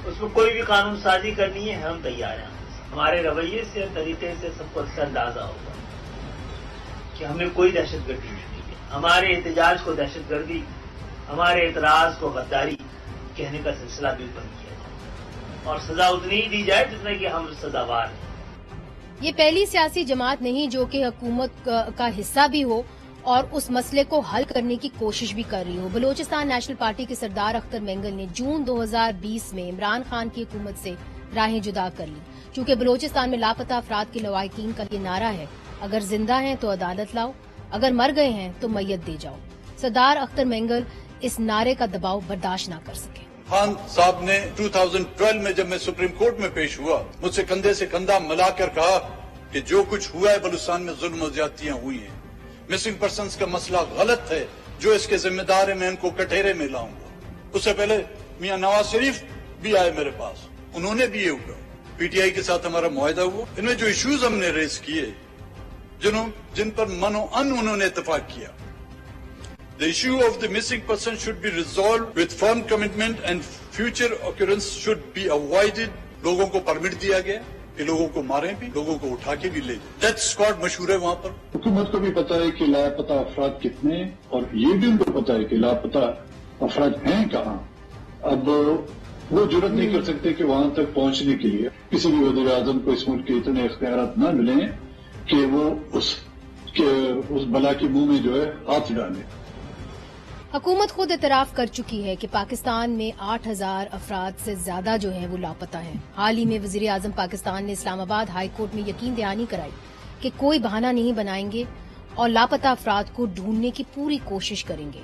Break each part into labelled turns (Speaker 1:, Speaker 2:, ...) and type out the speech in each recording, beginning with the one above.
Speaker 1: اس میں کوئی بھی قانون سازی کرنی ہے ہم تیار ہیں. ہمارے رویے سے طریقے سے سب کو اچھا اندازہ ہوگا کہ ہمیں کوئی دہشت گردی نہیں ہے. ہمارے احتجاج کو دہشت گردی، ہمارے اعتراض کو غداری کہنے کا سلسلہ بھی بند کیا جائے اور سزا اتنی ہی دی جائے جتنا کہ ہم سزاوار ہیں.
Speaker 2: یہ پہلی سیاسی جماعت نہیں جو کہ حکومت کا حصہ بھی ہو اور اس مسئلے کو حل کرنے کی کوشش بھی کر رہی ہو. بلوچستان نیشنل پارٹی کے سردار اختر مینگل نے جون 2020 میں عمران خان کی حکومت سے راہیں جدا کر لی. چونکہ بلوچستان میں لاپتہ افراد کے لواحقین کا یہ نعرہ ہے، اگر زندہ ہیں تو عدالت لاؤ، اگر مر گئے ہیں تو میت دے جاؤ. سردار اختر مینگل اس نعرے کا دباؤ برداشت نہ کر سکے.
Speaker 3: خان صاحب نے 2012 میں جب میں سپریم کورٹ میں پیش ہوا، مجھ سے کندھے سے کندھا ملا کر کہا کہ جو کچھ ہوا ہے بلوچستان میں ظلم و زیادتیاں ہوئی ہیں، مسنگ پرسنز کا مسئلہ غلط ہے، جو اس کے ذمہ دار ہیں میں ان کو کٹہرے میں لاؤں گا. اس سے پہلے میاں نواز شریف بھی آئے میرے پاس، انہوں نے بھی یہ ہوا. پی ٹی آئی کے ساتھ ہمارا معاہدہ ہوا. ان میں جو ایشوز ہم نے ریز کیے، جن پر من و ان انہوں نے اتفاق کیا. The issue of the missing person should be resolved with firm commitment and future occurrence should be avoided. لوگوں کو پرمٹ دیا گیا کہ لوگوں کو ماریں بھی، لوگوں کو اٹھا کے بھی لے جائیں. ڈیتھ اسکواڈ مشہور ہے وہاں پر.
Speaker 4: حکومت کو بھی پتا ہے کہ لاپتہ افراد کتنے ہیں اور یہ بھی ان کو پتا ہے کہ لاپتہ افراد ہیں کہاں. اب وہ جرت نہیں کر سکتے کہ وہاں تک پہنچنے کے لیے کسی بھی وزیر اعظم کو اس ملک کے اتنے اختیارات نہ ملیں کہ وہ اس بلا کے منہ میں جو ہے ہاتھ ڈالے.
Speaker 2: حکومت خود اعتراف کر چکی ہے کہ پاکستان میں 8,000 افراد سے زیادہ جو ہیں وہ لاپتہ ہیں. حال ہی میں وزیر اعظم پاکستان نے اسلام آباد ہائی کورٹ میں یقین دہانی کرائی کہ کوئی بہانہ نہیں بنائیں گے اور لاپتہ افراد کو ڈھونڈنے کی پوری کوشش کریں گے.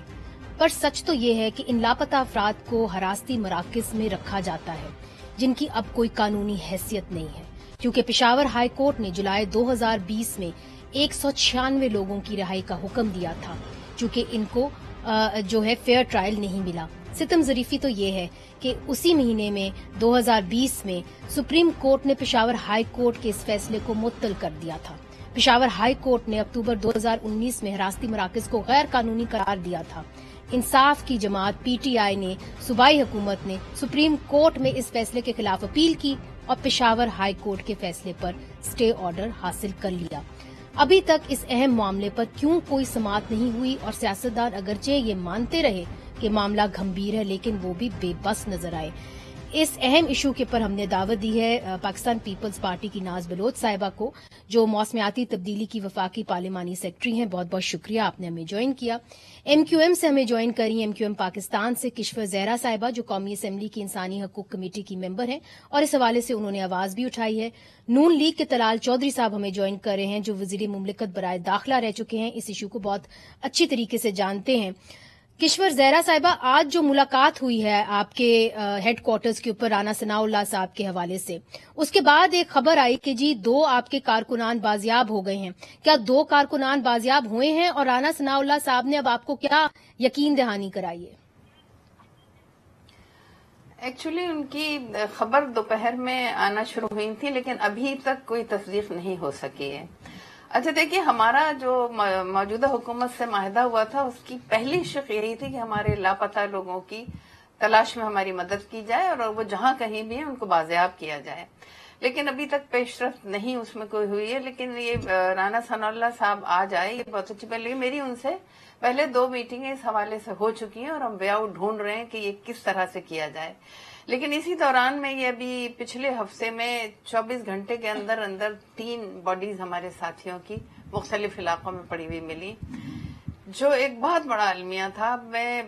Speaker 2: پر سچ تو یہ ہے کہ ان لاپتہ افراد کو حراستی مراکز میں رکھا جاتا ہے جن کی اب کوئی قانونی حیثیت نہیں ہے، کیونکہ پشاور ہائی کورٹ نے جولائی 2020 میں 196 لوگوں کی رہائی کا حکم دیا تھا، چونکہ ان کو جو ہے فیئر ٹرائل نہیں ملا. ستم ظریفی تو یہ ہے کہ اسی مہینے میں 2020 میں سپریم کورٹ نے پشاور ہائی کورٹ کے اس فیصلے کو معطل کر دیا تھا. پشاور ہائی کورٹ نے اکتوبر 2019 میں حراستی مراکز کو غیر قانونی قرار دیا تھا. انصاف کی جماعت پی ٹی آئی نے صوبائی حکومت نے سپریم کورٹ میں اس فیصلے کے خلاف اپیل کی اور پشاور ہائی کورٹ کے فیصلے پر اسٹے آرڈر حاصل کر لیا. ابھی تک اس اہم معاملے پر کیوں کوئی سماعت نہیں ہوئی اور سیاستدان اگرچہ یہ مانتے رہے کہ معاملہ گھمبیر ہے لیکن وہ بھی بے بس نظر آئے. اس اہم ایشو کے پر ہم نے دعوت دی ہے پاکستان پیپلز پارٹی کی ناز بلوچ صاحبہ کو، جو موسمیاتی تبدیلی کی وفاقی پارلیمانی سیکرٹری ہیں. بہت بہت شکریہ آپ نے ہمیں جوائن کیا. ایم کیو ایم سے ہمیں جوائن کری ایم کیو ایم پاکستان سے کشور زہرا صاحبہ، جو قومی اسمبلی کی انسانی حقوق کمیٹی کی ممبر ہیں اور اس حوالے سے انہوں نے آواز بھی اٹھائی ہے. نون لیگ کے طلال چودھری صاحب ہمیں جوائن کر رہے ہیں، جو وزیر مملکت برائے داخلہ رہ چکے ہیں، اس ایشو کو بہت اچھی طریقے سے جانتے ہیں. کشور زہرا صاحبہ، آج جو ملاقات ہوئی ہے آپ کے ہیڈ کوارٹرز کے اوپر رانا ثناء اللہ صاحب کے حوالے سے، اس کے بعد ایک خبر آئی کہ جی 2 آپ کے کارکنان بازیاب ہو گئے ہیں. کیا 2 کارکنان بازیاب ہوئے ہیں اور رانا ثناء اللہ صاحب نے اب آپ کو کیا یقین دہانی کرائی ہے؟
Speaker 5: ایکچولی ان کی خبر دوپہر میں آنا شروع ہوئی تھی لیکن ابھی تک کوئی تصدیق نہیں ہو سکی ہے. اچھا دیکھیے، ہمارا جو موجودہ حکومت سے معاہدہ ہوا تھا اس کی پہلی شق یہی تھی کہ ہمارے لاپتہ لوگوں کی تلاش میں ہماری مدد کی جائے اور وہ جہاں کہیں بھی ہیں ان کو بازیاب کیا جائے. لیکن ابھی تک پیش رفت نہیں اس میں کوئی ہوئی ہے. لیکن یہ رانا ثناء اللہ صاحب آ جائے یہ بہت اچھی پہلے میری ان سے پہلے 2 میٹنگیں اس حوالے سے ہو چکی ہیں اور ہم وے آؤٹ ڈھونڈ رہے ہیں کہ یہ کس طرح سے کیا جائے. لیکن اسی دوران میں یہ ابھی پچھلے ہفتے میں 24 گھنٹے کے اندر 3 باڈیز ہمارے ساتھیوں کی مختلف علاقوں میں پڑی ہوئی ملی، جو ایک بہت بڑا المیہ تھا. میں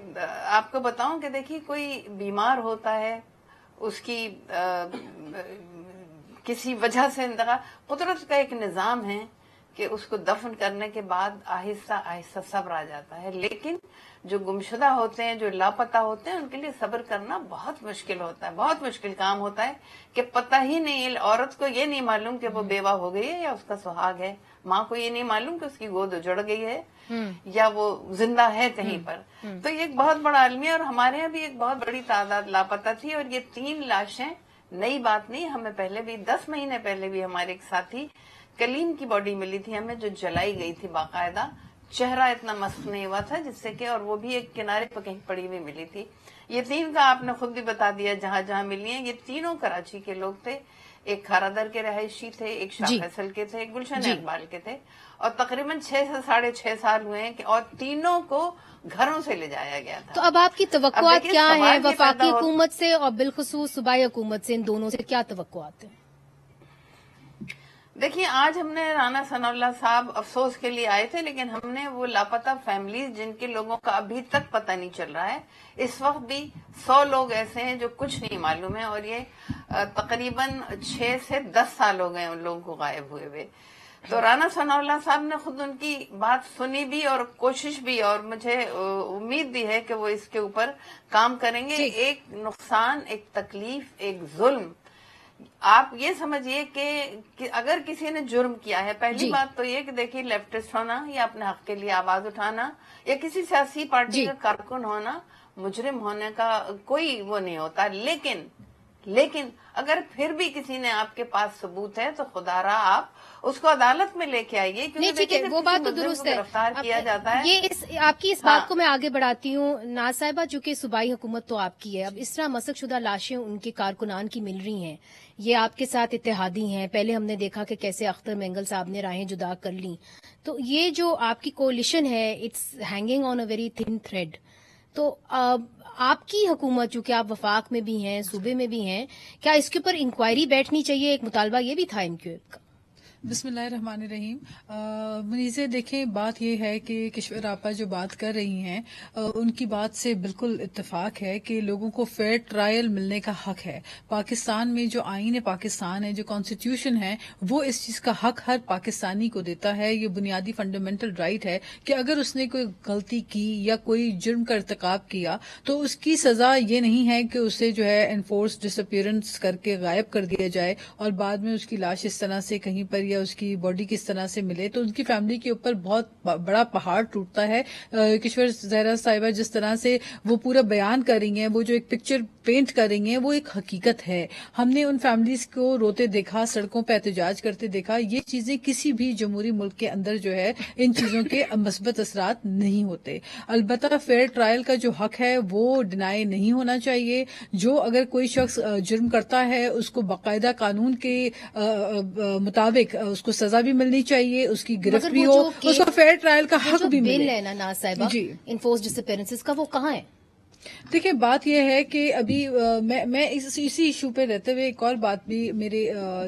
Speaker 5: آپ کو بتاؤں کہ دیکھیے، کوئی بیمار ہوتا ہے، اس کی کسی وجہ سے انتقال، قدرت کا ایک نظام ہے کہ اس کو دفن کرنے کے بعد آہستہ آہستہ صبر آ جاتا ہے. لیکن جو گمشدہ ہوتے ہیں، جو لاپتہ ہوتے ہیں، ان کے لیے صبر کرنا بہت مشکل ہوتا ہے، بہت مشکل کام ہوتا ہے کہ پتہ ہی نہیں، عورت کو یہ نہیں معلوم کہ وہ بیوہ ہو گئی ہے یا اس کا سہاگ ہے، ماں کو یہ نہیں معلوم کہ اس کی گود اجڑ گئی ہے یا وہ زندہ ہے کہیں پر. تو یہ ایک بہت بڑا المیہ، اور ہمارے یہاں بھی ایک بہت بڑی تعداد لاپتہ تھی. اور یہ 3 لاشیں نئی بات نہیں، ہمیں پہلے بھی 10 مہینے پہلے بھی ہمارے ایک ساتھی کلیم کی باڈی ملی تھی ہمیں، جو جلائی گئی تھی باقاعدہ. चेहरा इतना मस्त नहीं हुआ था जिससे कि, और वो भी एक किनारे पर कहीं पड़ी हुई मिली थी। ये 3 का आपने खुद भी बता दिया जहां जहां मिली है। ये तीनों कराची के लोग थे, एक खारादर के रहायशी थे, एक शाह फैसल के थे, एक गुलशन इकबाल के थे, और तकरीबन 6 से 6.5 साल हुए हैं और तीनों को घरों से ले जाया गया था।
Speaker 2: तो अब आपकी तवक्कुआत क्या है वफाकी हुकूमत से और बिलखुसूस सूबाई हुकूमत से, इन दोनों से क्या तवक्कुआत है?
Speaker 5: देखिए, आज हमने राना सनाउल्लाह साहब अफसोस के लिए आए थे, लेकिन हमने वो लापता फैमिलीज जिनके लोगों का अभी तक पता नहीं चल रहा है, इस वक्त भी 100 लोग ऐसे हैं जो कुछ नहीं मालूम है, और ये तकरीबन 6 से 10 साल हो गए उन लोगों को गायब हुए हुए। तो राना सनाउल्लाह साहब ने खुद उनकी बात सुनी भी और कोशिश भी, और मुझे उम्मीद भी है कि वो इसके ऊपर काम करेंगे। एक नुकसान, एक तकलीफ, एक जुल्म, आप ये समझिए कि अगर किसी ने जुर्म किया है, पहली बात तो ये कि देखिए, लेफ्टिस्ट होना या अपने हक के लिए आवाज उठाना या किसी सियासी पार्टी का कारकुन होना मुजरिम होने का कोई वो नहीं होता, लेकिन अगर फिर भी किसी ने आपके पास सबूत है तो खुदारा आप उसको अदालत में लेके आइए, क्योंकि
Speaker 2: ठीक है, वो बात तो दुरुस्त है,
Speaker 5: गिरफ्तार किया जाता है।
Speaker 2: आपकी इस बात को मैं आगे बढ़ाती हूँ। नाज साहिबा, चूंकि सूबाई हुकूमत तो आपकी है, अब इस तरह मसक शुदा लाशें उनके कारकुनान की मिल रही हैं, ये आपके साथ इत्तेहादी हैं। पहले हमने देखा कि कैसे अख्तर मेंगल साहब ने राहें जुदा कर ली, तो ये जो आपकी कोलिशन है, it's hanging on a very thin thread. तो आपकी हुकूमत, चूंकि आप वफाक में भी हैं, सूबे में भी हैं, क्या इसके ऊपर इंक्वायरी बैठनी चाहिए? एक मुतालबा ये भी था इंक्वायरी का।
Speaker 6: बिस्मिल्लाहिर्रहमानिर्रहीम। मुनीज़े, देखें, बात यह है कि किश्वर आपा जो बात कर रही हैं उनकी बात से बिल्कुल इत्तेफाक है कि लोगों को फेयर ट्रायल मिलने का हक है। पाकिस्तान में जो आईन पाकिस्तान है, जो कॉन्स्टिट्यूशन है, वो इस चीज का हक हर पाकिस्तानी को देता है। ये बुनियादी फंडामेंटल राइट है कि अगर उसने कोई गलती की या कोई जुर्म का इर्तिकाब किया तो उसकी सजा ये नहीं है कि उसे जो है एनफोर्स डिसअपीयरेंस करके गायब कर दिया जाए और बाद में उसकी लाश इस तरह से कहीं पर या उसकी बॉडी किस तरह से मिले, तो उनकी फैमिली के ऊपर बहुत बड़ा पहाड़ टूटता है। किश्वर ज़हरा साहिबा जिस तरह से वो पूरा बयान कर रही हैं, वो जो एक पिक्चर पेंट कर रही हैं, वो एक हकीकत है। हमने उन फैमिलीज को रोते देखा, सड़कों पर एहतजाज करते देखा। ये चीजें किसी भी जमहूरी मुल्क के अंदर जो है इन चीजों के मस्बत असरात नहीं होते। अलबत्ता फेयर ट्रायल का जो हक है वो डिनाई नहीं होना चाहिए। जो अगर कोई शख्स जुर्म करता है उसको बाकायदा कानून के मुताबिक उसको सजा भी मिलनी चाहिए, उसकी गिरफ्त भी हो, उसको फेयर ट्रायल का हक भी मिले।
Speaker 2: बिल है ना नाज साहिबा, इन्फोर्स डिसअपीयरेंसेस का, वो कहाँ है?
Speaker 6: देखिए, बात यह है कि अभी मैं इसी इशू पे रहते हुए एक और बात भी मेरे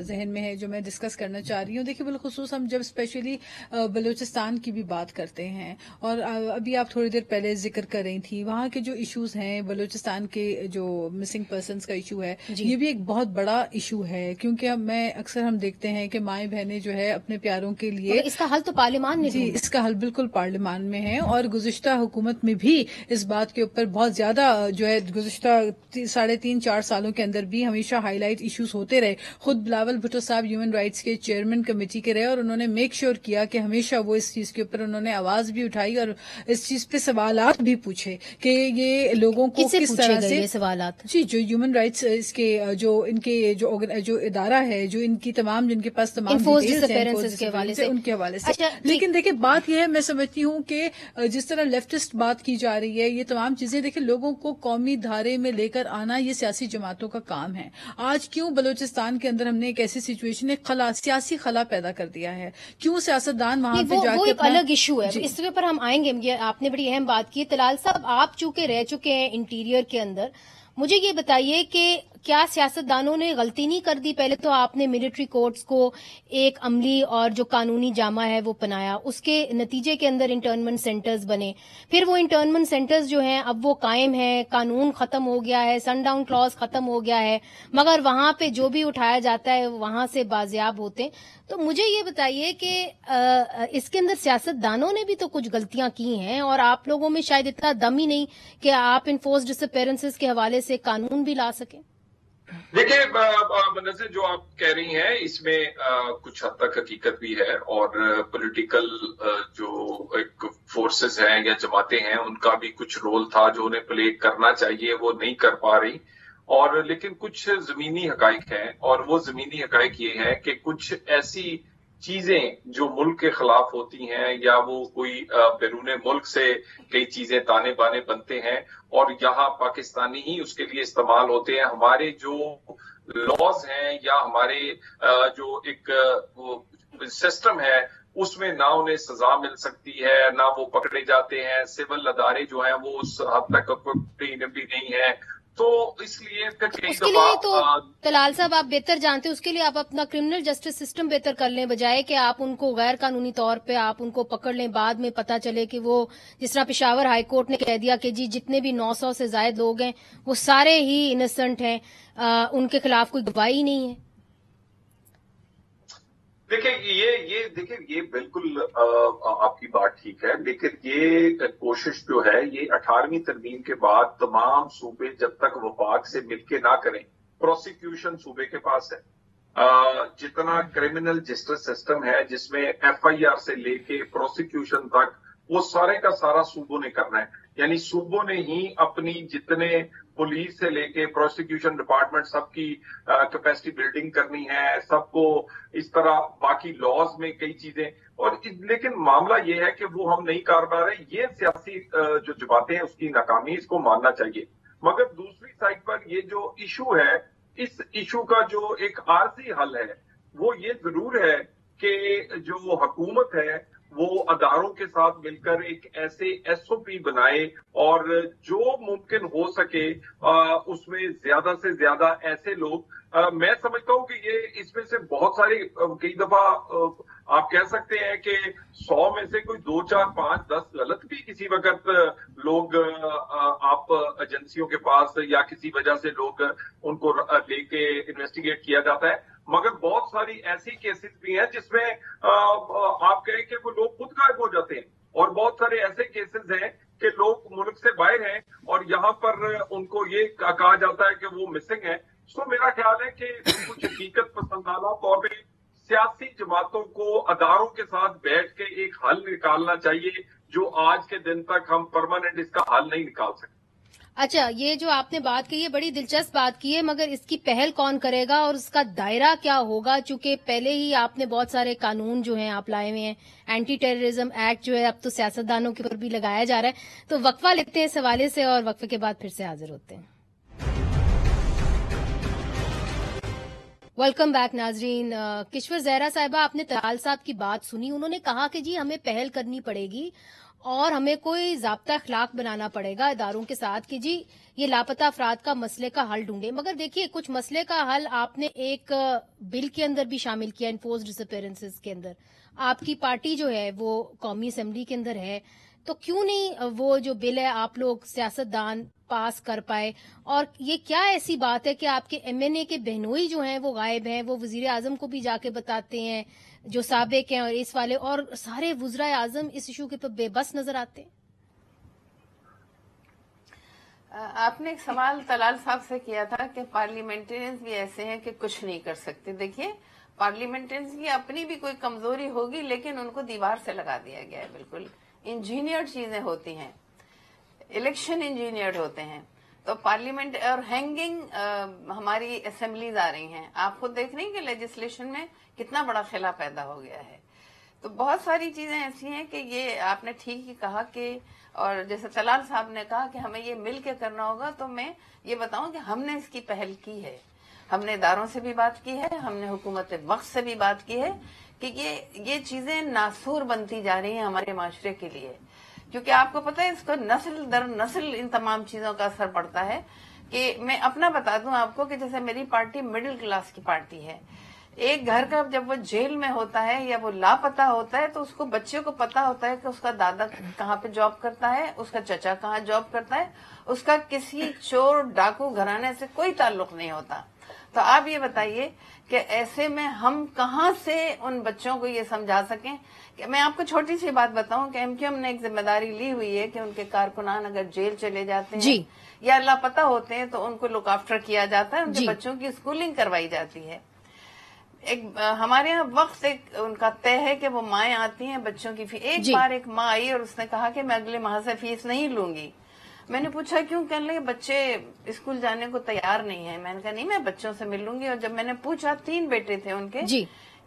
Speaker 6: जहन में है जो मैं डिस्कस करना चाह रही हूँ। देखिए, बिलखुसूस हम जब स्पेशली बलूचिस्तान की भी बात करते हैं, और अभी आप थोड़ी देर पहले जिक्र कर रही थी वहाँ के जो इश्यूज हैं, बलूचिस्तान के जो मिसिंग पर्सनस का इशू है, ये भी एक बहुत बड़ा इशू है, क्योंकि अक्सर हम देखते हैं कि माएँ बहनें जो है अपने प्यारों के लिए,
Speaker 2: इसका हल तो पार्लियामान में,
Speaker 6: जी, इसका हल बिल्कुल पार्लियामान में है। और गुज़िश्ता हुकूमत में भी इस बात के ऊपर बहुत ज्यादा जो है गुज़िश्ता 3.5-4 सालों के अंदर भी हमेशा हाईलाइट इश्यूज होते रहे। खुद बिलावल भुट्टो साहब ह्यूमन राइट्स के चेयरमैन कमेटी के रहे और उन्होंने मेक श्योर किया कि हमेशा वो इस चीज के ऊपर उन्होंने आवाज भी उठाई और इस चीज पे सवालात भी पूछे कि ये लोगों को किस तरह से
Speaker 2: सवालात,
Speaker 6: जी, जो ह्यूमन राइट्स इसके जो इनके जो इदारा है, जो इनकी तमाम जिनके पास तमाम
Speaker 2: डिटेल्स के हवाले से,
Speaker 6: उनके हवाले से। लेकिन देखिए, बात यह है, मैं समझती हूँ कि जिस तरह लेफ्टिस्ट बात की जा रही है, ये तमाम चीजें, देखिए, लोगों को कौमी धारे में लेकर आना ये सियासी जमातों का काम है। आज क्यों बलूचिस्तान के अंदर हमने एक ऐसी सिचुएशन, एक सियासी खला पैदा कर दिया है? क्यों सियासतदान वहां पे जाकर,
Speaker 2: वो एक अलग इशू है, इसके ऊपर हम आएंगे। आपने बड़ी अहम बात की। तलाल साहब, आप चूंकि रह चुके हैं इंटीरियर के अंदर, मुझे ये बताइए कि क्या सियासतदानों ने गलती नहीं कर दी? पहले तो आपने मिलिट्री कोर्ट्स को एक अमली और जो कानूनी जामा है वो पनाया, उसके नतीजे के अंदर इंटर्नमेंट सेंटर्स बने, फिर वो इंटर्नमेंट सेंटर्स जो हैं अब वो कायम है, कानून खत्म हो गया है, सनडाउन क्लॉज खत्म हो गया है, मगर वहां पे जो भी उठाया जाता है वहां से बाजियाब होते हैं। तो मुझे ये बताइए कि इसके अंदर सियासतदानों ने भी तो कुछ गलतियां की हैं और आप लोगों में शायद इतना दम ही नहीं कि आप इन्फोर्स डिसअपीयरेंसेस के हवाले से कानून भी ला सकें।
Speaker 7: देखिए, नज़र जो आप कह रही हैं इसमें कुछ हद तक हकीकत भी है, और पॉलिटिकल जो एक फोर्सेस हैं या जमातें हैं उनका भी कुछ रोल था जो उन्हें प्ले करना चाहिए, वो नहीं कर पा रही। और लेकिन कुछ जमीनी हकाइक हैं, और वो जमीनी हकाइक ये है कि कुछ ऐसी चीजें जो मुल्क के खिलाफ होती हैं या वो कोई बैरून मुल्क से कई चीजें ताने बाने बनते हैं और यहाँ पाकिस्तानी ही उसके लिए इस्तेमाल होते हैं। हमारे जो लॉज हैं या हमारे जो एक सिस्टम है उसमें ना उन्हें सजा मिल सकती है, ना वो पकड़े जाते हैं। सिविल अदारे जो हैं वो उस हद तक भी नहीं है, तो इसलिए फिर कई
Speaker 2: उसके लिए तो तलाल साहब आप बेहतर जानते हैं, उसके लिए आप अपना क्रिमिनल जस्टिस सिस्टम बेहतर कर लें, बजाय कि आप उनको गैर कानूनी तौर पे आप उनको पकड़ लें, बाद में पता चले कि वो जिस तरह पेशावर हाई कोर्ट ने कह दिया कि जी जितने भी 900 से ज्यादा लोग हैं वो सारे ही इनोसेंट हैं, उनके खिलाफ कोई गवाही नहीं है।
Speaker 7: देखिए ये बिल्कुल आपकी बात ठीक है, लेकिन ये कोशिश जो है ये 18वीं तरमीम के बाद तमाम सूबे जब तक वफाक से मिलके ना करें, प्रोसिक्यूशन सूबे के पास है। जितना क्रिमिनल जस्टिस सिस्टम है जिसमें FIR से लेके प्रोसिक्यूशन तक वो सारे का सारा सूबों ने करना है, यानी सूबों ने ही अपनी जितने पुलिस से लेके प्रोसिक्यूशन डिपार्टमेंट सबकी कैपेसिटी बिल्डिंग करनी है, सबको इस तरह बाकी लॉज में कई चीजें और लेकिन मामला ये है कि वो हम नहीं कर पा रहे। ये सियासी जो जमातें हैं उसकी नाकामी, इसको मानना चाहिए। मगर दूसरी साइड पर ये जो इशू है, इस इशू का जो एक आर्जी हल है वो ये जरूर है कि जो हुकूमत है वो अदारों के साथ मिलकर एक ऐसे SOP बनाए और जो मुमकिन हो सके उसमें ज्यादा से ज्यादा ऐसे लोग मैं समझता हूं कि ये इसमें से बहुत सारी कई दफा आप कह सकते हैं कि 100 में से कोई 2, 4, 5, 10 गलत भी किसी वक्त लोग आप एजेंसियों के पास या किसी वजह से लोग उनको लेके इन्वेस्टिगेट किया जाता है, मगर बहुत सारी ऐसी केसेस भी हैं जिसमें आप कहें कि वो लोग खुद गायब हो जाते हैं और बहुत सारे ऐसे केसेस हैं कि लोग मुल्क से बाहर हैं और यहाँ पर उनको ये कहा जाता है कि वो मिसिंग है। सो मेरा ख्याल है कि कुछ हकीकत पसंदाना तौर पे सियासी जमातों को अदारों के साथ बैठ के एक हल निकालना चाहिए, जो आज के दिन तक हम परमानेंट इसका हल नहीं निकाल सकते।
Speaker 2: अच्छा, ये जो आपने बात की है बड़ी दिलचस्प बात की है, मगर इसकी पहल कौन करेगा और उसका दायरा क्या होगा? चूंकि पहले ही आपने बहुत सारे कानून जो हैं आप लाए हुए हैं, एंटी टेररिज्म एक्ट जो है अब तो सियासतदानों के ऊपर भी लगाया जा रहा है। तो वक्फा लेते हैं इस हवाले से और वक्फे के बाद फिर से हाजिर होते हैं। वेलकम बैक नाजरीन। किश्वर जहरा साहिबा, आपने तलाल साहब की बात सुनी, उन्होंने कहा कि जी हमें पहल करनी पड़ेगी और हमें कोई ज़ाब्ता अखलाक बनाना पड़ेगा इदारों के साथ कि जी ये लापता अफराद का मसले का हल ढूंढे। मगर देखिए कुछ मसले का हल आपने एक बिल के अंदर भी शामिल किया, इन्फोर्स डिसअपीयरेंसेस के अंदर। आपकी पार्टी जो है वो कौमी असेंबली के अंदर है, तो क्यों नहीं वो जो बिल है आप लोग सियासतदान पास कर पाए? और ये क्या ऐसी बात है कि आपके MNA के बहनोई जो हैं वो गायब हैं, वो वजीर आजम को भी जाके बताते हैं जो साबिक हैं और इस वाले, और सारे वज़राए आजम इस इशू के पर बेबस नजर आते हैं।
Speaker 5: आपने एक सवाल तलाल साहब से किया था कि पार्लियामेंटेरियंस भी ऐसे हैं कि कुछ नहीं कर सकते। देखिए पार्लियामेंटेरियंस की अपनी भी कोई कमजोरी होगी, लेकिन उनको दीवार से लगा दिया गया है। बिल्कुल इंजीनियर्ड चीजें होती हैं, इलेक्शन इंजीनियर्ड होते हैं। तो पार्लियामेंट और हैंगिंग हमारी असेंबलीज आ रही हैं, आप खुद देख रहे हैं कि लेजिस्लेशन में कितना बड़ा खिला पैदा हो गया है। तो बहुत सारी चीजें ऐसी हैं कि ये आपने ठीक ही कहा कि, और जैसे तलाल साहब ने कहा कि हमें ये मिल के करना होगा, तो मैं ये बताऊं कि हमने इसकी पहल की है। हमने इदारों से भी बात की है, हमने हुकूमत वक्त से भी बात की है कि ये चीजें नासूर बनती जा रही हैं हमारे माशरे के लिए, क्योंकि आपको पता है इसको नस्ल दर नस्ल इन तमाम चीजों का असर पड़ता है। कि मैं अपना बता दूं आपको कि जैसे मेरी पार्टी मिडिल क्लास की पार्टी है। एक घर का जब वो जेल में होता है या वो लापता होता है तो उसको बच्चे को पता होता है कि उसका दादा कहाँ पे जॉब करता है, उसका चचा कहाँ जॉब करता है, उसका किसी चोर डाकू घराने से कोई ताल्लुक नहीं होता। तो आप ये बताइए कि ऐसे में हम कहाँ से उन बच्चों को ये समझा सकें कि, मैं आपको छोटी सी बात बताऊं कि MQM ने एक जिम्मेदारी ली हुई है कि उनके कारकुनान अगर जेल चले जाते हैं या लापता होते हैं तो उनको लुक आफ्टर किया जाता है, उनके बच्चों की स्कूलिंग करवाई जाती है। एक हमारे यहाँ वक्त एक उनका तय है कि वो माएँ आती हैं बच्चों की फीस। एक बार एक माँ आई और उसने कहा कि मैं अगले माह से फीस नहीं लूंगी। मैंने पूछा क्यों? कहने लगे बच्चे स्कूल जाने को तैयार नहीं है। मैंने कहा नहीं, मैं बच्चों से मिल लूंगी। और जब मैंने पूछा, 3 बेटे थे उनके,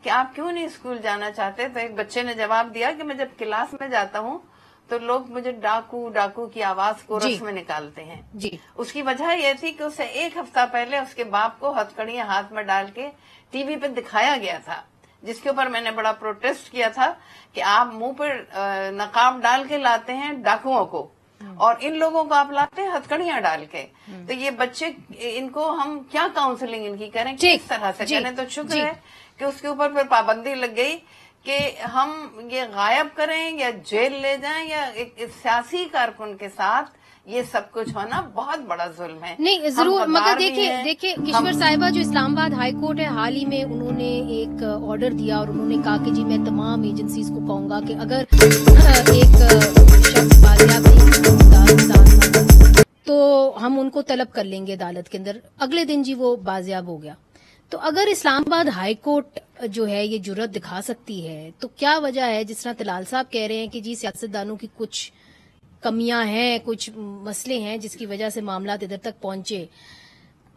Speaker 5: कि आप क्यों नहीं स्कूल जाना चाहते? तो एक बच्चे ने जवाब दिया कि मैं जब क्लास में जाता हूँ तो लोग मुझे डाकू डाकू की आवाज कोरस में निकालते हैं
Speaker 2: जी।
Speaker 5: उसकी वजह यह थी कि उसे एक हफ्ता पहले उसके बाप को हथकड़ियां हाथ में डाल के टीवी पे दिखाया गया था, जिसके ऊपर मैंने बड़ा प्रोटेस्ट किया था कि आप मुंह पर नकाब डाल के लाते हैं डाकुओं को और इन लोगों को आप लाते हैं हथकड़ियां डाल के। तो ये बच्चे, इनको हम क्या काउंसलिंग इनकी करें, किस तरह से करें? तो शुक्र है कि उसके ऊपर फिर पाबंदी लग गई कि हम ये गायब करें या जेल ले जाएं या एक सियासी कारकुन के साथ ये सब कुछ होना बहुत बड़ा जुल्म है।
Speaker 2: नहीं जरूर, मगर देखिए किश्वर साहिबा, जो इस्लामाबाद हाई कोर्ट है, हाल ही में उन्होंने एक ऑर्डर दिया और उन्होंने कहा कि जी मैं तमाम एजेंसीज को कहूंगा कि अगर एक शख्स बाजियाब तो हम उनको तलब कर लेंगे अदालत के अंदर। अगले दिन जी वो बाजियाब हो गया। तो अगर इस्लामाबाद हाई कोर्ट जो है ये जुर्रत दिखा सकती है तो क्या वजह है, जिस तरह तलाल साहब कह रहे हैं कि जी सियासतदानों की कुछ कमियां हैं, कुछ मसले हैं जिसकी वजह से मामला इधर तक पहुंचे।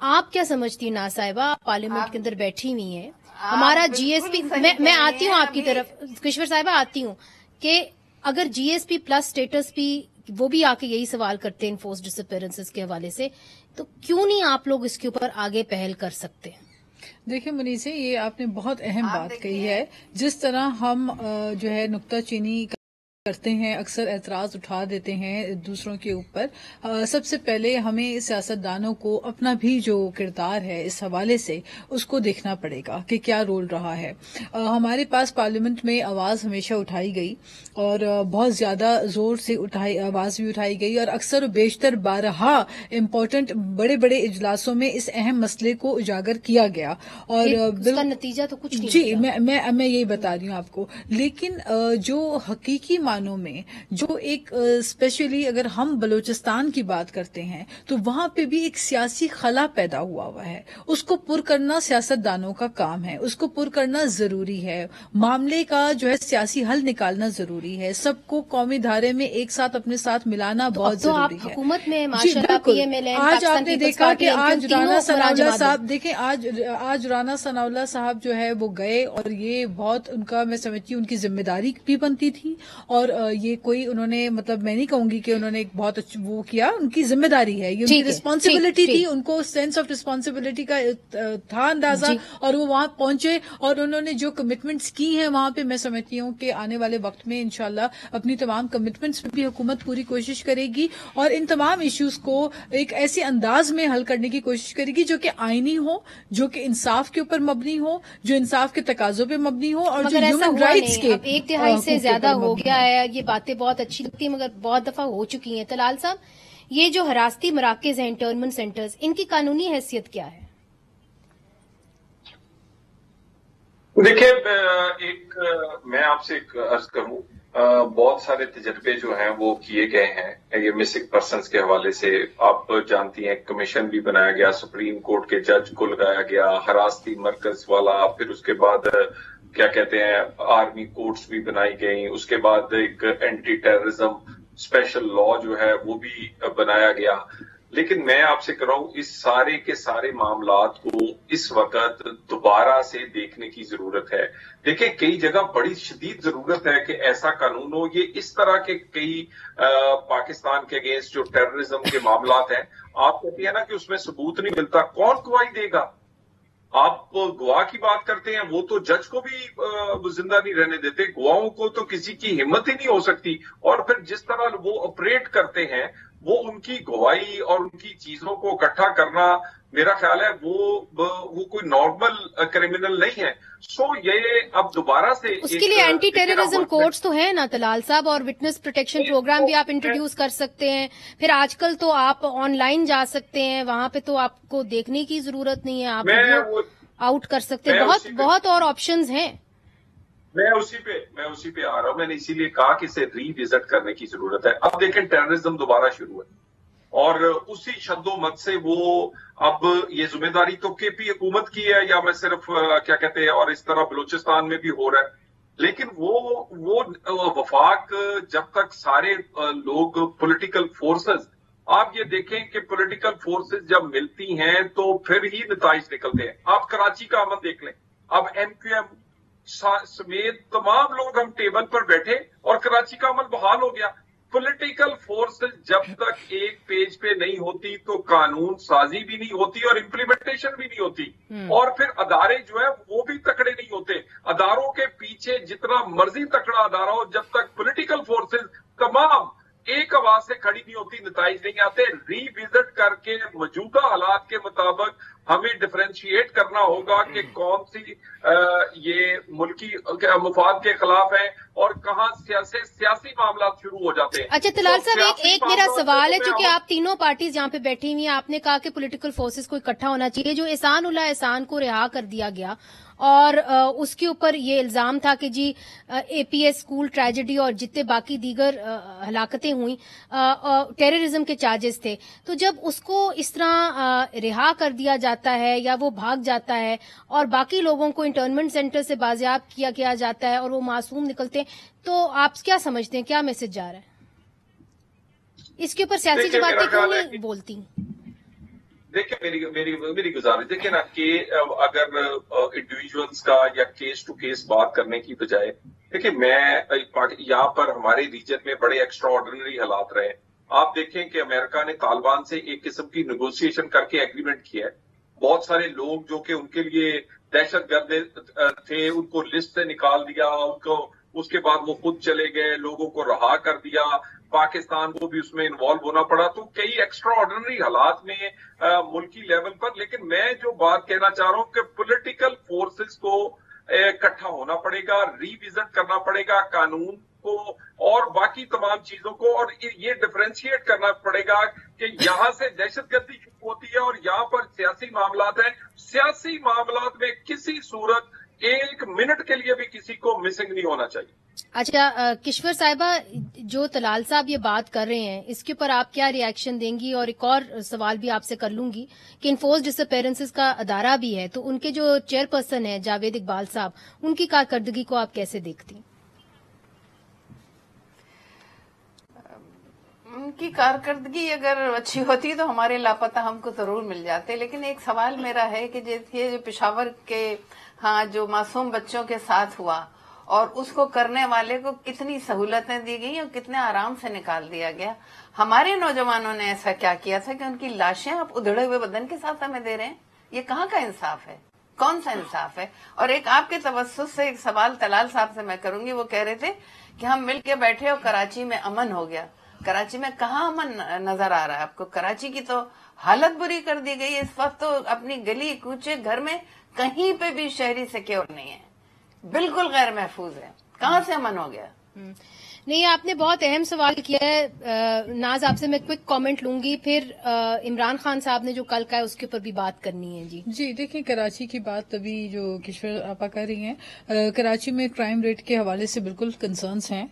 Speaker 2: आप क्या समझती हैं नाज साहिबा, पार्लियामेंट के अंदर बैठी हुई हैं, हमारा जीएसपी, मैं आती हूँ आपकी तरफ किश्वर साहिबा, आती हूँ कि अगर जीएसपी प्लस स्टेटस भी, वो भी आके यही सवाल करते हैं इनफोर्स डिसअपीयरेंसेस के हवाले से, तो क्यों नहीं आप लोग इसके ऊपर आगे पहल कर सकते हैं?
Speaker 6: देखिए मुनीसे, ये आपने बहुत अहम बात कही है। जिस तरह हम जो है नुक्ताचीनी करते हैं, अक्सर एतराज उठा देते हैं दूसरों के ऊपर, सबसे पहले हमें सियासतदानों को अपना भी जो किरदार है इस हवाले से उसको देखना पड़ेगा कि क्या रोल रहा है। हमारे पास पार्लियामेंट में आवाज हमेशा उठाई गई और बहुत ज्यादा जोर से आवाज भी उठाई गई और अक्सर बेशतर बारहा इम्पोर्टेंट बड़े बड़े इजलासों में इस अहम मसले को उजागर किया गया और
Speaker 2: इसका नतीजा तो कुछ नहीं
Speaker 6: जी, मैं यही बता रही हूँ आपको। लेकिन जो हकीकी मानों में जो एक स्पेशली अगर हम बलूचिस्तान की बात करते हैं तो वहां पे भी एक सियासी खला पैदा हुआ है, उसको पुर करना सियासतदानों का काम है, उसको पुर करना जरूरी है। मामले का जो है सियासी हल निकालना जरूरी है, सबको कौमी धारे में एक साथ अपने साथ मिलाना बहुत जरूरी है।
Speaker 2: हुकूमत में माशाल्लाह पीएमएलएन,
Speaker 6: आज आपने देखा कि आज राना सनाउल्लाह साहब, देखें आज राना सनाउल्लाह साहब जो है वो गए और ये बहुत उनका, मैं समझती हूँ उनकी जिम्मेदारी भी बनती थी और ये कोई उन्होंने, मतलब मैं नहीं कहूंगी कि उन्होंने एक बहुत वो किया, उनकी जिम्मेदारी है, ये उनकी रिस्पॉन्सिबिलिटी थी, उनको सेंस ऑफ रिस्पॉन्सिबिलिटी का था अंदाजा और वो वहां पहुंचे और उन्होंने जो कमिटमेंट्स की हैं वहां पे, मैं समझती हूँ कि आने वाले वक्त में इंशाल्लाह अपनी तमाम कमिटमेंट्स भी हुकूमत पूरी कोशिश करेगी और इन तमाम इश्यूज को एक ऐसे अंदाज में हल करने की कोशिश करेगी जो कि आईनी हो, जो कि इंसाफ के ऊपर मबनी हो, जो इंसाफ के तकाजों पे मबनी हो और जो ह्यूमन राइट्स के।
Speaker 2: 1/3 से ज्यादा हो गया है, ये बातें बहुत अच्छी लगती है मगर बहुत दफा हो चुकी हैं। तलाल साहब, ये जो हरासती मराकज हैं, इंटर्नमेंट सेंटर्स, इनकी कानूनी हैसियत क्या है?
Speaker 7: देखिए, मैं आपसे एक अर्ज करूं, बहुत सारे तजर्बे जो हैं वो किए गए हैं ये मिसिंग पर्सन्स के हवाले से। आप जानती हैं कमीशन भी बनाया गया, सुप्रीम कोर्ट के जज को लगाया गया, हरासती मरकज वाला, फिर उसके बाद क्या कहते हैं आर्मी कोर्ट्स भी बनाई गई, उसके बाद एक एंटी टेररिज्म स्पेशल लॉ जो है वो भी बनाया गया। लेकिन मैं आपसे कह रहा हूं, इस सारे के सारे मामलात को इस वक्त दोबारा से देखने की जरूरत है। देखिए, कई जगह बड़ी शदीद जरूरत है कि ऐसा कानून हो। ये इस तरह के कई पाकिस्तान के अगेंस्ट जो टेररिज्म के मामलात हैं, आप कहती है ना कि उसमें सबूत नहीं मिलता, कौन गवाही देगा? आप गवाह की बात करते हैं, वो तो जज को भी जिंदा नहीं रहने देते, गवाहों को तो किसी की हिम्मत ही नहीं हो सकती। और फिर जिस तरह वो ऑपरेट करते हैं, वो उनकी गवाही और उनकी चीजों को इकट्ठा करना, मेरा ख्याल है वो कोई नॉर्मल क्रिमिनल नहीं है। सो ये अब दोबारा से
Speaker 2: उसके लिए एंटी टेररिज्म कोर्ट्स तो है ना तलाल साहब, और विटनेस प्रोटेक्शन प्रोग्राम भी आप इंट्रोड्यूस कर सकते हैं। फिर आजकल तो आप ऑनलाइन जा सकते हैं, वहां पे तो आपको देखने की जरूरत नहीं है, आप आउट कर सकते हैं। बहुत और ऑप्शंस हैं।
Speaker 7: मैं उसी पे आ रहा हूं। मैंने इसीलिए कहा कि इसे रीविजिट करने की जरूरत है। अब देखें, टेररिज्म दोबारा शुरू है और उसी शद्दोमत से वो अब ये जिम्मेदारी तो केपी हुकूमत की है या मैं सिर्फ क्या कहते हैं, और इस तरह बलूचिस्तान में भी हो रहा है। लेकिन वो वफाक, जब तक सारे लोग पॉलिटिकल फोर्सेस, आप ये देखें कि पॉलिटिकल फोर्सेस जब मिलती हैं तो फिर ही नताइज निकलते हैं। आप कराची का अमन देख लें, अब MQM समेत तमाम लोग हम टेबल पर बैठे और कराची का अमल बहाल हो गया। पॉलिटिकल फोर्सेस जब तक एक पेज पे नहीं होती तो कानून साजी भी नहीं होती और इम्प्लीमेंटेशन भी नहीं होती, और फिर अदारे जो है वो भी तकड़े नहीं होते। अदारों के पीछे जितना मर्जी तकड़ा अदारा हो, जब तक पॉलिटिकल फोर्सेस तमाम एक आवाज से खड़ी नहीं होती, नताइज नहीं आते। रीविजिट करके मौजूदा हालात के मुताबिक हमें डिफरेंशिएट करना होगा कि कौन सी ये मुल्की मुफाद के खिलाफ है और कहाँ सियासी मामला शुरू हो जाते हैं।
Speaker 2: अच्छा तलाल साहब, एक मेरा सवाल है, चूंकि आप तीनों पार्टीज यहाँ पे बैठी हुई हैं, आपने कहा कि पॉलिटिकल फोर्सेस को इकट्ठा होना चाहिए। जो एहसान उल्लाह एहसान को रिहा कर दिया गया और उसके ऊपर ये इल्जाम था कि जी एपीएस स्कूल ट्रेजेडी और जितने बाकी दीगर हलाकतें हुई टेररिज्म के चार्जेस थे, तो जब उसको इस तरह रिहा कर दिया जाता है या वो भाग जाता है और बाकी लोगों को इंटर्नमेंट सेंटर से बाजियाब किया जाता है और वो मासूम निकलते हैं, तो आप क्या समझते हैं, क्या मैसेज जा रहा है? इसके ऊपर सियासी जमातें क्यों नहीं बोलती?
Speaker 7: देखिए मेरी गुजारिश, देखिए ना कि अगर इंडिविजुअल्स का या केस टू केस बात करने की बजाय, देखिए मैं यहाँ पर हमारे रीजन में बड़े एक्स्ट्रा ऑर्डिनरी हालात रहे। आप देखें कि अमेरिका ने तालिबान से एक किस्म की नेगोशिएशन करके एग्रीमेंट किया है। बहुत सारे लोग जो कि उनके लिए दहशतगर्द थे उनको लिस्ट से निकाल दिया, उनको उसके बाद वो खुद चले गए, लोगों को रहा कर दिया, पाकिस्तान को भी उसमें इन्वॉल्व होना पड़ा। तो कई एक्स्ट्रा ऑर्डिनरी हालात में मुल्की लेवल पर, लेकिन मैं जो बात कहना चाह रहा हूं कि पॉलिटिकल फोर्सेस को इकट्ठा होना पड़ेगा, रीविजिट करना पड़ेगा कानून को और बाकी तमाम चीजों को, और ये डिफरेंशिएट करना पड़ेगा कि यहाँ से दहशतगर्दी शुरू होती है और यहाँ पर सियासी मामलात हैं। सियासी मामलात में किसी सूरत एक मिनट के लिए भी किसी को मिसिंग नहीं होना चाहिए।
Speaker 2: अच्छा किश्वर साहिबा, जो तलाल साहब ये बात कर रहे हैं इसके ऊपर आप क्या रिएक्शन देंगी? और एक और सवाल भी आपसे कर लूंगी कि इन्फोर्स डिसअपेरेंसेस का अदारा भी है, तो उनके जो चेयरपर्सन है जावेद इकबाल साहब, उनकी कारकर्दगी को आप कैसे देखती हैं?
Speaker 5: उनकी कारकर्दगी अगर अच्छी होती तो हमारे लापता हमको जरूर मिल जाते। लेकिन एक सवाल मेरा है कि ये जो पेशावर के जो मासूम बच्चों के साथ हुआ और उसको करने वाले को कितनी सहूलतें दी गई और कितने आराम से निकाल दिया गया। हमारे नौजवानों ने ऐसा क्या किया था कि उनकी लाशें आप उधड़े हुए बदन के साथ हमें दे रहे हैं? ये कहाँ का इंसाफ है? कौन सा इंसाफ है? और एक आपके तवस्सुस से एक सवाल तलाल साहब से मैं करूंगी। वो कह रहे थे कि हम मिल के बैठे और कराची में अमन हो गया। कराची में कहाँ अमन नजर आ रहा है आपको? कराची की तो हालत बुरी कर दी गई। इस वक्त तो अपनी गली कूचे घर में कहीं पे भी शहरी सिक्योर नहीं है, बिल्कुल गैर महफूज है। कहाँ से अमन हो गया?
Speaker 2: नहीं, आपने बहुत अहम सवाल किया है। नाज आपसे मैं क्विक कमेंट लूंगी, फिर इमरान खान साहब ने जो कल कहा है उसके ऊपर भी बात करनी है। जी
Speaker 6: देखिए, कराची की बात अभी जो किश्वर आपा कर रही हैं, कराची में क्राइम रेट के हवाले से बिल्कुल कंसर्न्स हैं।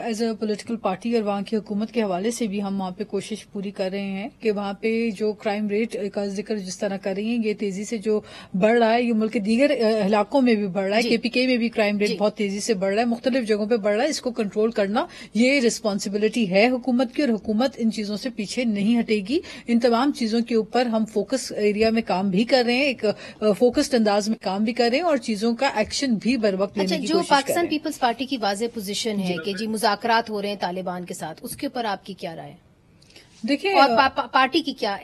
Speaker 6: एज अ पॉलिटिकल पार्टी और वहाँ की हुकूमत के हवाले से भी हम वहाँ पे कोशिश पूरी कर रहे हैं कि वहाँ पे जो क्राइम रेट का जिक्र जिस तरह कर रही हैं, ये तेजी से जो बढ़ रहा है, ये मुल्क के दीगर इलाकों में भी बढ़ रहा है। केपीके में भी क्राइम रेट बहुत तेजी से बढ़ रहा है, मुख्तलिफ जगहों पे बढ़ रहा है। इसको कंट्रोल करना ये रिस्पांसिबिलिटी है हुकूमत की, और हुकूमत इन चीजों से पीछे नहीं हटेगी। इन तमाम चीजों के ऊपर हम फोकस एरिया में काम भी कर रहे हैं, एक फोकस्ड अंदाज में काम भी कर रहे हैं और चीजों का एक्शन भी बर वक्त लेने की कोशिश कर रहे हैं।
Speaker 2: जो पाकिस्तान पीपल्स पार्टी की वाज़ेह पोजीशन है कि जी मुज़ाकरात हो रहे हैं तालिबान के साथ, उसके ऊपर आपकी क्या राय है?
Speaker 6: देखिए,
Speaker 2: और पार्टी की क्या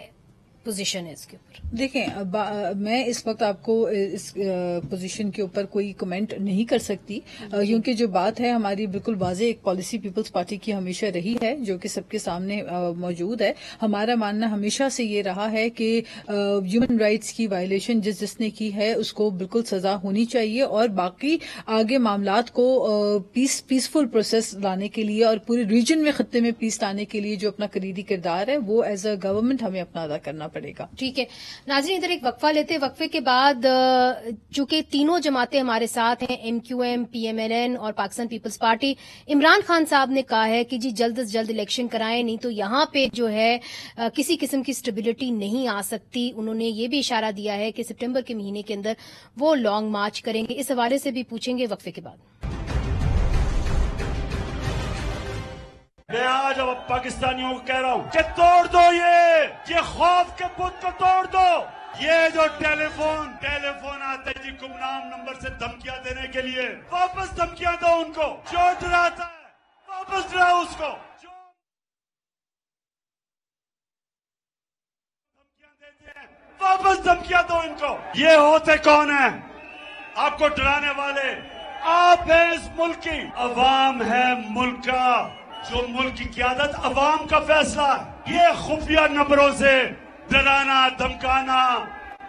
Speaker 2: पोजीशन है इसके ऊपर?
Speaker 6: देखें, मैं इस वक्त आपको इस पोजीशन के ऊपर कोई कमेंट नहीं कर सकती, क्योंकि जो बात है हमारी बिल्कुल वाज़ेह एक पॉलिसी पीपल्स पार्टी की हमेशा रही है, जो कि सबके सामने मौजूद है। हमारा मानना हमेशा से ये रहा है कि ह्यूमन राइट्स की वायलेशन जिसने की है उसको बिल्कुल सजा होनी चाहिए, और बाकी आगे मामलात को पीसफुल प्रोसेस लाने के लिए और पूरे रीजन में खत्ते में पीस लाने के लिए जो अपना कलीदी किरदार है वो एज अ गवर्नमेंट हमें अपना अदा करना पड़ेगा।
Speaker 2: ठीक है नाज़रीन, इधर एक वक्फा लेते हैं। वक्फे के बाद चूंकि तीनों जमातें हमारे साथ हैं, एमक्यूएम, पीएमएलएन और पाकिस्तान पीपल्स पार्टी, इमरान खान साहब ने कहा है कि जी जल्द से जल्द इलेक्शन कराएं, नहीं तो यहाँ पे जो है किसी किस्म की स्टेबिलिटी नहीं आ सकती। उन्होंने ये भी इशारा दिया है कि सितंबर के महीने के अंदर वो लॉन्ग मार्च करेंगे। इस हवाले से भी पूछेंगे वक्फे के बाद।
Speaker 8: मैं आज अब पाकिस्तानियों को कह रहा हूं कि तोड़ दो ये खौफ के बुत को तोड़ दो। ये जो टेलीफोन आते जी गुमनाम नंबर से धमकियां देने के लिए, वापस धमकियां दो उनको। जो डराता है वापस डराओ उसको। जो धमकियां देते हैं वापस धमकियां दो इनको। ये होते कौन है आपको डराने वाले? आप है इस मुल्क की, अवाम है मुल्क का। जो मुल्क की क़यादत अवाम का फैसला है। ये खुफिया नंबरों से डराना धमकाना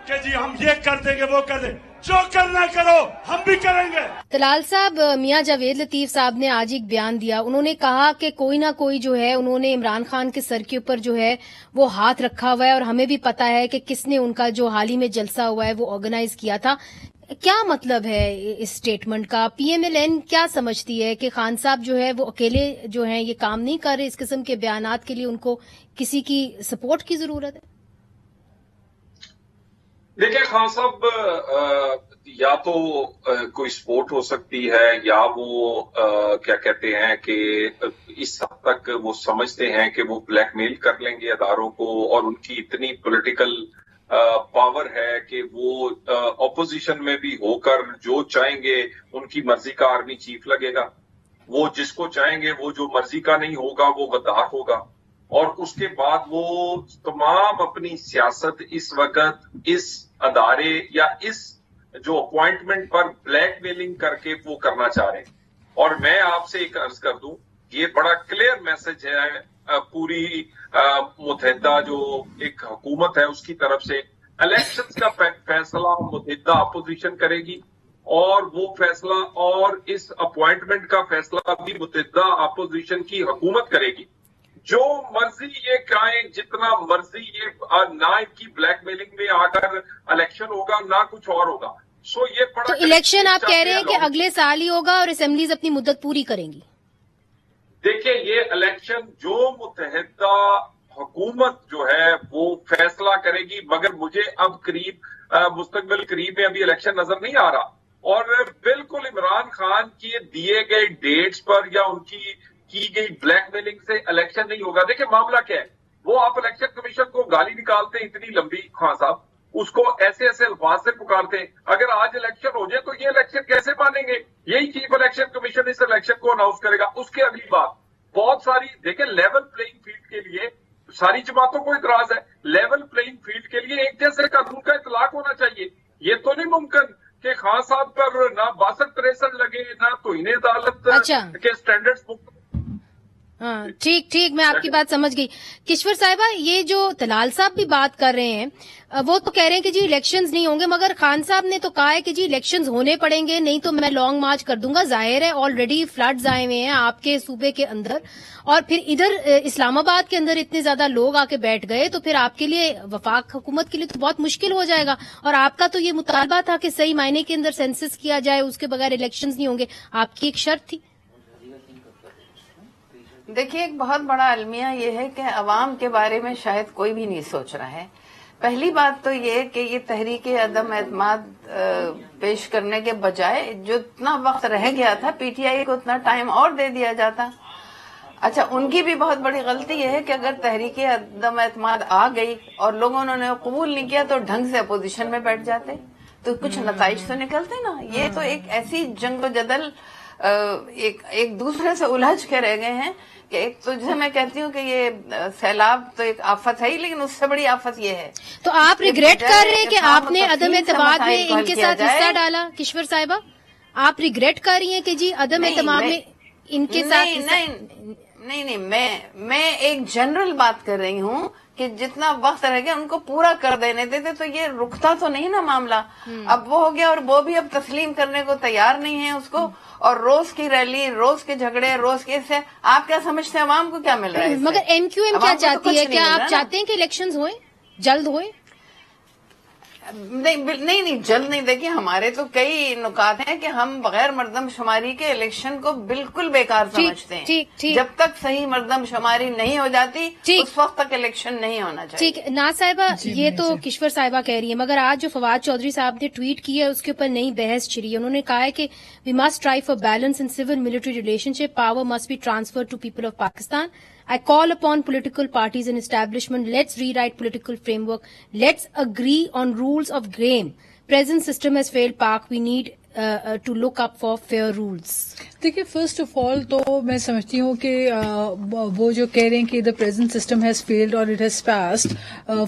Speaker 8: कि जी हम ये कर देंगे वो कर देंगे, जो करना करो हम भी करेंगे।
Speaker 2: तलाल साहब, मियां जावेद लतीफ साहब ने आज एक बयान दिया। उन्होंने कहा कि कोई ना कोई जो है उन्होंने इमरान खान के सर के ऊपर जो है वो हाथ रखा हुआ है और हमें भी पता है कि किसने उनका जो हाल ही में जलसा हुआ है वो ऑर्गेनाइज किया था। क्या मतलब है इस स्टेटमेंट का? पीएमएलएन क्या समझती है कि खान साहब जो है वो अकेले जो है ये काम नहीं कर रहे? इस किस्म के बयानात के लिए उनको किसी की सपोर्ट की जरूरत है?
Speaker 7: देखिए, खान साहब या तो कोई सपोर्ट हो सकती है या वो क्या कहते हैं कि इस हद तक वो समझते हैं कि वो ब्लैकमेल कर लेंगे अदारों को और उनकी इतनी पॉलिटिकल पावर है कि वो ऑपोजिशन में भी होकर जो चाहेंगे उनकी मर्जी का आर्मी चीफ लगेगा। वो जिसको चाहेंगे वो जो मर्जी का नहीं होगा वो गद्दार होगा। और उसके बाद वो तमाम अपनी सियासत इस वक्त इस अदारे या इस जो अपॉइंटमेंट पर ब्लैकमेलिंग करके वो करना चाह रहे हैं। और मैं आपसे एक अर्ज कर दूं, ये बड़ा क्लियर मैसेज है पूरी मुतहदा जो एक हुकूमत है उसकी तरफ से। इलेक्शंस का फैसला मुतहदा अपोजिशन करेगी और वो फैसला और इस अपॉइंटमेंट का फैसला भी मुतहदा अपोजिशन की हुकूमत करेगी। जो मर्जी ये कहें, जितना मर्जी ये ना इनकी ब्लैकमेलिंग में आकर इलेक्शन होगा ना कुछ और होगा। सो ये बड़ा
Speaker 2: तो इलेक्शन आप कह रहे हैं कि अगले साल ही होगा और असेंबलीज अपनी मुद्दत पूरी करेंगी?
Speaker 7: देखिए, ये इलेक्शन जो मुतहदा हुकूमत जो है वो फैसला करेगी, मगर मुझे अब मुस्तकबिल करीब में अभी इलेक्शन नजर नहीं आ रहा। और बिल्कुल इमरान खान के दिए गए डेट्स पर या उनकी की गई ब्लैकमेलिंग से इलेक्शन नहीं होगा। देखिए, मामला क्या है, वो आप इलेक्शन कमीशन को गाली निकालते हैं इतनी लंबी, खान साहब उसको ऐसे ऐसे अल्फाज से पुकारते हैं। अगर आज इलेक्शन हो जाए तो ये इलेक्शन कैसे मानेंगे? यही चीफ इलेक्शन कमीशन इस इलेक्शन को अनाउंस करेगा। उसके अगली बात बहुत सारी, देखिए लेवल प्लेइंग फील्ड के लिए सारी जमातों को इतराज है। लेवल प्लेइंग फील्ड के लिए एक जैसे कानून का इतलाक होना चाहिए। ये तो नहीं मुमकिन कि खान साहब पर ना 62-63 लगे ना तौहीन अदालत के स्टैंडर्ड्स मुक्त।
Speaker 2: हाँ, ठीक, मैं आपकी बात समझ गई। किश्वर साहिबा, ये जो तलाल साहब भी बात कर रहे हैं वो तो कह रहे हैं कि जी इलेक्शंस नहीं होंगे, मगर खान साहब ने तो कहा है कि जी इलेक्शंस होने पड़ेंगे, नहीं तो मैं लॉन्ग मार्च कर दूंगा। जाहिर है ऑलरेडी फ्लड्स आए हुए हैं आपके सूबे के अंदर और फिर इधर इस्लामाबाद के अंदर इतने ज्यादा लोग आके बैठ गए तो फिर आपके लिए, वफाक हुकूमत के लिए तो बहुत मुश्किल हो जाएगा। और आपका तो ये मुतालबा था कि सही मायने के अंदर सेंसस किया जाए, उसके बगैर इलेक्शंस नहीं होंगे, आपकी एक शर्त थी।
Speaker 5: देखिए, एक बहुत बड़ा अलमिया ये है कि अवाम के बारे में शायद कोई भी नहीं सोच रहा है। पहली बात तो ये कि ये तहरीके अदम एतमाद पेश करने के बजाय जो इतना वक्त रह गया था पीटीआई को उतना टाइम और दे दिया जाता। अच्छा, उनकी भी बहुत बड़ी गलती ये है कि अगर तहरीके अदम एतमाद आ गई और लोगों ने कबूल नहीं किया तो ढंग से अपोजिशन में बैठ जाते तो कुछ नताइज तो निकलते ना। ये तो एक ऐसी जंगो-जदल एक दूसरे से उलझ के रह गए हैं कि एक तो जैसे मैं कहती हूँ कि ये सैलाब तो एक आफत है ही, लेकिन उससे बड़ी आफत ये है।
Speaker 2: तो आप रिग्रेट कर रहे हैं कि आपने अदम एतमाद में इनके साथ हिस्सा डाला? किश्वर साहिबा, आप रिग्रेट कर रही हैं कि जी अदम एतमाद में इनके साथ?
Speaker 5: नहीं, मैं एक जनरल बात कर रही हूँ कि जितना वक्त रह गया उनको पूरा कर देने देते तो ये रुकता तो नहीं ना मामला। अब वो हो गया और वो भी अब तस्लीम करने को तैयार नहीं है उसको। और रोज की रैली, रोज के झगड़े, रोज के इससे आप क्या समझते हैं अवाम को क्या मिल रहा है?
Speaker 2: मगर एमक्यूएम क्या चाहती है? क्या आप चाहते हैं कि इलेक्शंस होए, जल्द होए?
Speaker 5: नहीं, जल्द नहीं। देखिए, हमारे तो कई नुकात हैं कि हम बगैर मर्दमशुमारी के इलेक्शन को बिल्कुल बेकार समझते हैं।
Speaker 2: ठीक।
Speaker 5: जब तक सही मर्दमशुमारी नहीं हो जाती उस वक्त तक इलेक्शन नहीं होना चाहिए।
Speaker 2: ठीक, नाज साहिबा, ये तो किश्वर साहिबा कह रही है, मगर आज जो फवाद चौधरी साहब ने ट्वीट की है उसके ऊपर नई बहस छिड़ी है। उन्होंने कहा है कि we must try for balance in civil military relationship, power must be transfer to people of Pakistan I call upon political parties and establishment, let's rewrite political framework, let's agree on rules of game. Present system has failed Pak, we need to look up for fair rules.
Speaker 6: देखिए, first of all तो मैं समझती हूँ कि वो जो कह रहे हैं कि the present system has failed और it has passed,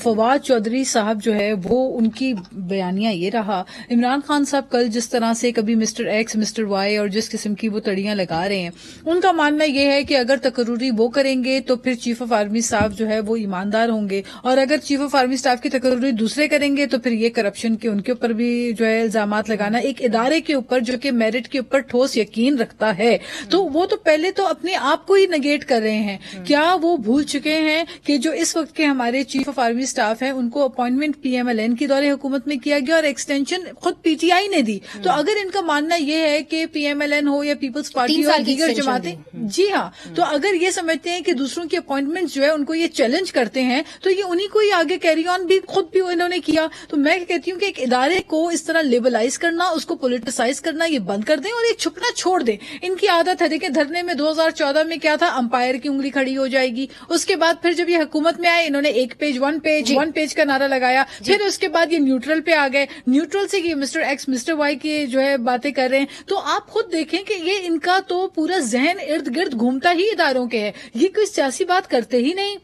Speaker 6: Fawad Chaudhry साहब जो है वो उनकी बयानिया ये रहा। इमरान खान साहब कल जिस तरह से कभी मिस्टर एक्स मिस्टर वाई और जिस किस्म की वो तड़ियां लगा रहे हैं, उनका मानना ये है कि अगर तकर्रुरी वो करेंगे तो फिर चीफ ऑफ आर्मी स्टाफ जो है वो ईमानदार होंगे, और अगर चीफ ऑफ आर्मी स्टाफ की तकर्रुरी दूसरे करेंगे तो फिर ये करप्शन के उनके ऊपर भी जो है इल्जामात लगाना एक इदारे के ऊपर जो कि मेरिट के ऊपर ठोस यकीन रखता है, तो वो तो पहले तो अपने आप को ही नेगेट कर रहे हैं। क्या वो भूल चुके हैं कि जो इस वक्त के हमारे चीफ ऑफ आर्मी स्टाफ हैं उनको अपॉइंटमेंट PMLN की दौरे हुकूमत में किया गया और एक्सटेंशन खुद PTI ने दी। तो अगर इनका मानना ये है कि PMLN हो या पीपल्स पार्टी हो दीगर जमातें, जी हाँ, तो अगर ये समझते हैं कि दूसरों की अपॉइंटमेंट जो है उनको ये चैलेंज करते हैं तो ये उन्हीं को ही आगे कैरी ऑन भी खुद भी इन्होंने किया। तो मैं कहती हूँ कि एक इदारे को इस तरह लेबलाइज करना, उसको पोलिटिसाइज करना ये बंद कर दें और ये छुपना छोड़ दें। इनकी आदत है, देखिए धरने में 2014 में क्या था, अंपायर की उंगली खड़ी हो जाएगी। उसके बाद फिर जब ये हुकूमत में आए इन्होंने वन पेज का नारा लगाया, फिर उसके बाद ये न्यूट्रल पे आ गए, न्यूट्रल से ये मिस्टर एक्स मिस्टर वाई की जो है बातें कर रहे हैं। तो आप खुद देखें कि ये इनका तो पूरा जहन इर्द गिर्द घूमता ही इदारों के है, ये कोई सियासी बात करते ही नहीं।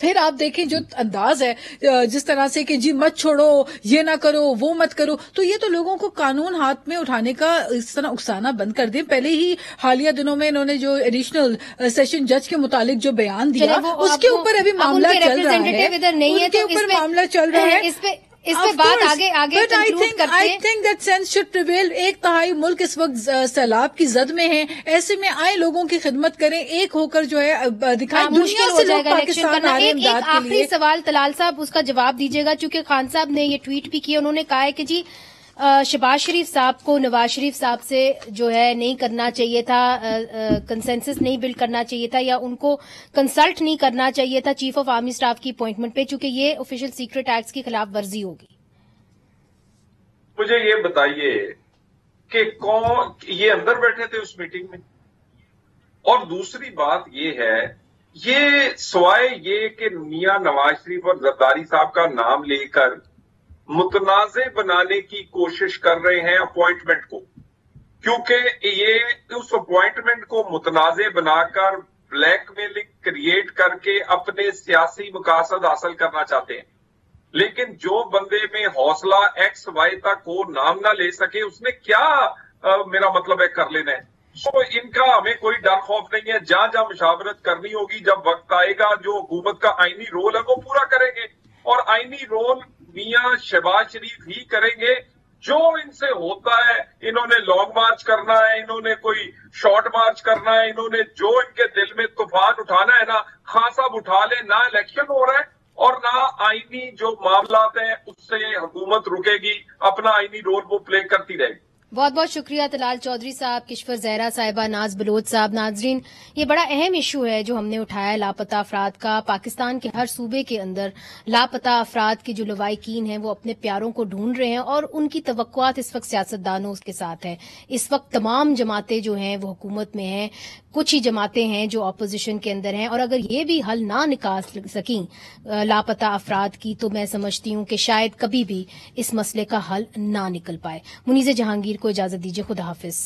Speaker 6: फिर आप देखें जो अंदाज है जिस तरह से कि जी मत छोड़ो, ये ना करो, वो मत करो, तो ये तो लोगों को कानून हाथ में उठाने का इस तरह उकसाना बंद कर दें। पहले ही हालिया दिनों में इन्होंने जो एडिशनल सेशन जज के मुतालिक जो बयान दिया उसके ऊपर अभी मामला चल रहा है, उनके ऊपर मामला चल रहा है।
Speaker 2: इस पे बात आगे कंक्लूड करते हैं।
Speaker 6: I think that sense should prevail. 1/3 मुल्क इस वक्त सैलाब की जद में है, ऐसे में आए लोगों की खिदमत करें, एक होकर जो है दिखाएं।
Speaker 2: मुश्किल हो जाएगा इलेक्शन करना। एक आखिरी सवाल तलाल साहब, उसका जवाब दीजिएगा, चूंकि खान साहब ने ये ट्वीट भी किया, उन्होंने कहा है कि जी शहबाज शरीफ साहब को नवाज शरीफ साहब से जो है नहीं करना चाहिए था, कंसेंसस नहीं बिल्ड करना चाहिए था, या उनको कंसल्ट नहीं करना चाहिए था चीफ ऑफ आर्मी स्टाफ की अपॉइंटमेंट पे, चूंकि ये ऑफिशियल सीक्रेट एक्ट की खिलाफ वर्जी होगी।
Speaker 7: मुझे ये बताइए कि कौन ये अंदर बैठे थे उस मीटिंग में? और दूसरी बात ये है, ये सिवाय ये कि मियां नवाज शरीफ और जरदारी साहब का नाम लेकर मुतनाज़े बनाने की कोशिश कर रहे हैं अपॉइंटमेंट को, क्योंकि ये उस अपॉइंटमेंट को मुतनाज़े बनाकर ब्लैकमेलिंग क्रिएट करके अपने सियासी मकासद हासिल करना चाहते हैं। लेकिन जो बंदे में हौसला XY तक हो नाम ना ले सके, उसने क्या मेरा मतलब है कर लेना है। तो इनका हमें कोई डर खौफ नहीं है। जहां जहां मुशावरत करनी होगी, जब वक्त आएगा, जो हुकूमत का आईनी रोल है वो पूरा करेंगे, और आईनी रोल मियां शहबाज शरीफ ही करेंगे। जो इनसे होता है, इन्होंने लॉन्ग मार्च करना है, इन्होंने कोई शॉर्ट मार्च करना है, इन्होंने जो इनके दिल में तूफान उठाना है ना, खान साहब उठा ले। ना इलेक्शन हो रहा है और ना आईनी जो मामलात हैं उससे हुकूमत रुकेगी, अपना आईनी रोल वो प्ले करती रहेगी।
Speaker 2: बहुत बहुत शुक्रिया तलाल चौधरी साहब, किश्वर जहरा साहिबा, नाज बलोच साहब। नाजरीन, ये बड़ा अहम इशू है जो हमने उठाया लापता अफराद का। पाकिस्तान के हर सूबे के अंदर लापता अफराद की जो लवाहिकीन हैं वो अपने प्यारों को ढूंढ रहे हैं, और उनकी तवक्कुआत इस वक्त सियासतदानों के साथ है। इस वक्त तमाम जमातें जो हैं वो हुकूमत में हैं, कुछ ही जमातें हैं जो अपोजिशन के अंदर हैं, और अगर ये भी हल ना निकाल सकें लापता अफराद की, तो मैं समझती हूं कि शायद कभी भी इस मसले का हल ना निकल पाए। मुनीज़ जहांगीर को इजाजत दीजिए, खुदा हाफिज।